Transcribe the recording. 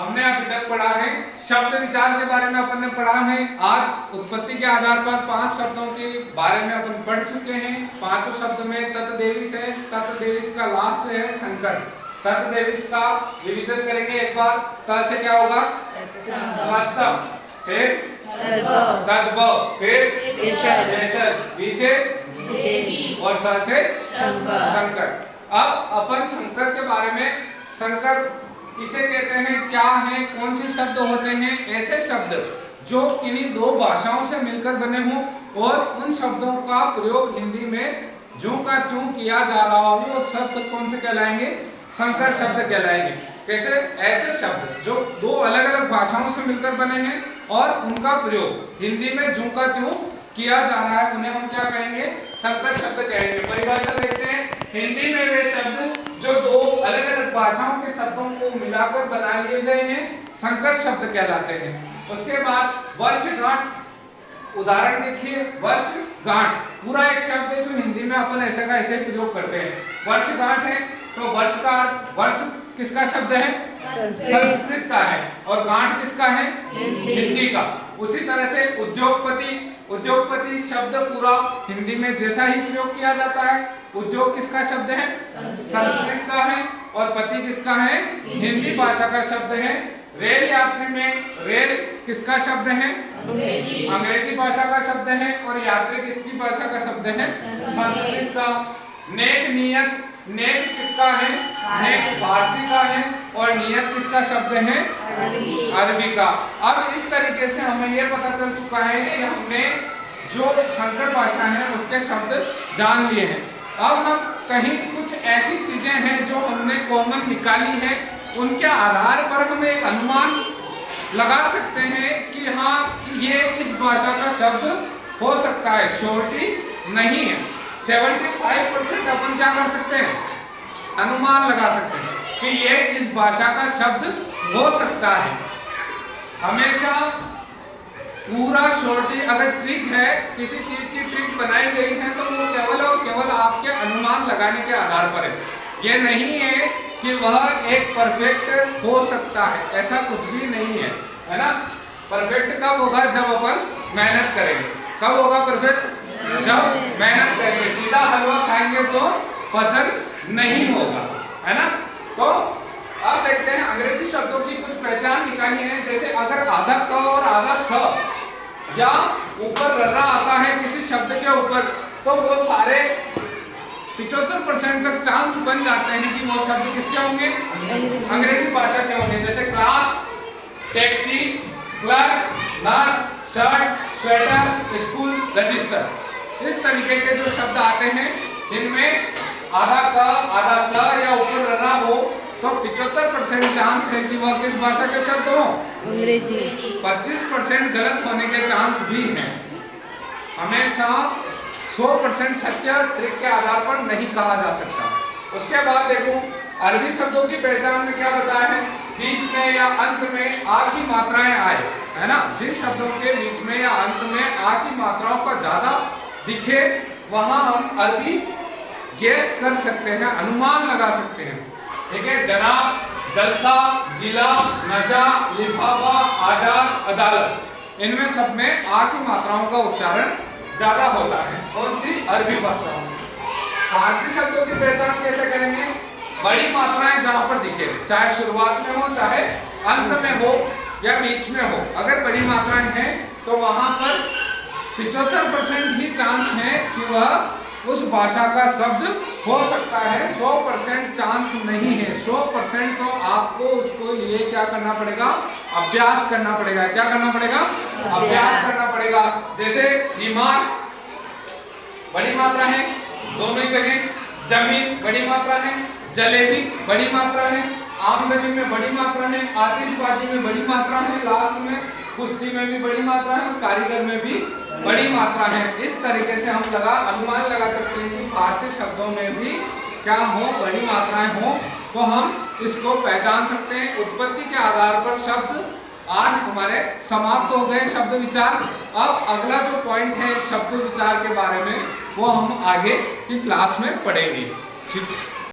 हमने अभी तक पढ़ा है शब्द विचार के बारे में अपन ने पढ़ा है। आज उत्पत्ति के आधार पर 5 शब्दों के बारे में अपन पढ़ चुके हैं। पांचों शब्द में तत्देविश है, तत्देविश का लास्ट है संकर। तत्देविश का रिवीजन करेंगे एक बार। त से क्या होगा? तत्सम, फिर तद्भव, फिर ऐशर, वी से और स से संकर। अब अपन संकर के बारे में, संकर किसे कहते हैं, क्या है, कौन से शब्द होते हैं? ऐसे शब्द जो किन्हीं दो भाषाओं से मिलकर बने हों और उन शब्दों का प्रयोग हिंदी में ज्यों का त्यों किया जा रहा हो, वो शब्द कौन से कहलाएंगे? संकर शब्द कहलाएंगे। कैसे? ऐसे शब्द जो दो अलग अलग भाषाओं से मिलकर बने हैं और उनका प्रयोग हिंदी में ज्यों का त्यों किया जा रहा है, उन्हें हम क्या कहेंगे? संकर शब्द कहेंगे। परिभाषा देखते हैं। हिंदी में वे शब्द जो दो अलग अलग भाषाओं के शब्दों को मिलाकर बना लिए गए हैं, संकर शब्द कहलाते हैं। उसके बाद वर्षगांठ, उदाहरण देखिए। वर्षगांठ पूरा एक शब्द है जो हिंदी में अपन ऐसे का ऐसे प्रयोग करते हैं। वर्षगांठ है तो वर्षगांठ, वर्ष किसका शब्द है? संस्कृत का है। और गांठ किसका है? हिंदी का। उसी तरह से उद्योगपति, उद्योगपति शब्द पूरा हिंदी में जैसा ही प्रयोग किया जाता है। उद्योग किसका शब्द है? संस्कृत का है। और पति किसका है? हिंदी भाषा का शब्द है। रेल यात्री में रेल किसका शब्द है? अंग्रेजी भाषा का शब्द है। और यात्री किसकी भाषा का शब्द है? संस्कृत का। नेक, नियत, नेक किसका है? नेक फारसी का है। और नियत किसका शब्द है? अरबी का। अब इस तरीके से हमें यह पता चल चुका है कि हमने जो संकर भाषा है उसके शब्द जान लिए हैं। अब हम कहीं कुछ ऐसी चीजें हैं जो हमने कॉमन निकाली है, उनके आधार पर हम एक अनुमान लगा सकते हैं कि हाँ ये इस भाषा का शब्द हो सकता है। श्योरिटी नहीं है। 75% अपन क्या कर सकते हैं? अनुमान लगा सकते हैं कि ये इस भाषा का शब्द हो सकता है। हमेशा पूरा श्योरिटी, अगर ट्रिक है, किसी चीज की ट्रिक बनाई गई है तो वो केवल और केवल आपके अनुमान लगाने के आधार पर है। ये नहीं है कि वह एक परफेक्ट हो सकता है, ऐसा कुछ भी नहीं है, है ना। परफेक्ट कब होगा? जब अपन मेहनत करेंगे। कब होगा परफेक्ट? जब मेहनत करेंगे। सीधा हलवा खाएंगे तो पचन नहीं होगा, है ना। तो अब देखते हैं अंग्रेजी शब्दों की कुछ पहचान निकाली है। जैसे अगर आधा क और आधा स या ऊपर रर्रा आता है किसी शब्द के ऊपर, तो वो सारे 75% तक चांस बन जाते हैं कि वो शब्द किसके होंगे? अंग्रेजी भाषा के होंगे। जैसे class, taxi, clerk, nurse, shirt, sweater, school, register. इस तरीके के जो शब्द आते हैं जिनमें आधा क आधा स या ऊपर रर्रा हो, तो 75% चांस है कि वह किस भाषा के शब्द हो? अंग्रेजी। 25% गलत होने के चांस भी हैं। हमेशा 100% सत्य ट्रिक के आधार पर नहीं कहा जा सकता। उसके बाद देखो अरबी शब्दों की पहचान में क्या बताया है? बीच में या अंत में आ की मात्राएं आए, है ना। जिन शब्दों के बीच में या अंत में आ की मात्राओं का ज्यादा दिखे, वहां हम अरबी गेस कर सकते हैं, अनुमान लगा सकते हैं। ठीक है। जनाब, जलसा, जिला, नशा, लिफाफा, आजाद, अदालत, इनमें सब में आ की मात्राओं का उच्चारण ज्यादा होता है। कौन सी? अरबी भाषा में। फारसी शब्दों की पहचान कैसे करेंगे? बड़ी मात्राएं जहां पर दिखे, चाहे शुरुआत में हो, चाहे अंत में हो या बीच में हो, अगर बड़ी मात्राएं हैं तो वहां पर 75% ही चांस है कि वह उस भाषा का शब्द हो सकता है। 100% चांस नहीं है। 100% तो आपको उसको लिए क्या करना पड़ेगा? अभ्यास करना पड़ेगा। क्या करना पड़ेगा? अभ्यास करना पड़ेगा। जैसे बीमार बड़ी मात्रा है दोनों ही जगह, जमीन बड़ी मात्रा है, जलेबी बड़ी मात्रा है, आमदनी में बड़ी मात्रा है, आतिशबाजी में बड़ी मात्रा है, लास्ट में कुश्ती में भी बड़ी मात्रा है और कारीगर में भी बड़ी मात्रा है। इस तरीके से हम अनुमान लगा सकते हैं कि फारसी शब्दों में भी क्या हो? बड़ी मात्राएं हो, तो हम इसको पहचान सकते हैं। उत्पत्ति के आधार पर शब्द आज हमारे समाप्त हो गए, शब्द विचार। अब अगला जो पॉइंट है शब्द विचार के बारे में, वो हम आगे की क्लास में पढ़ेंगे। ठीक है।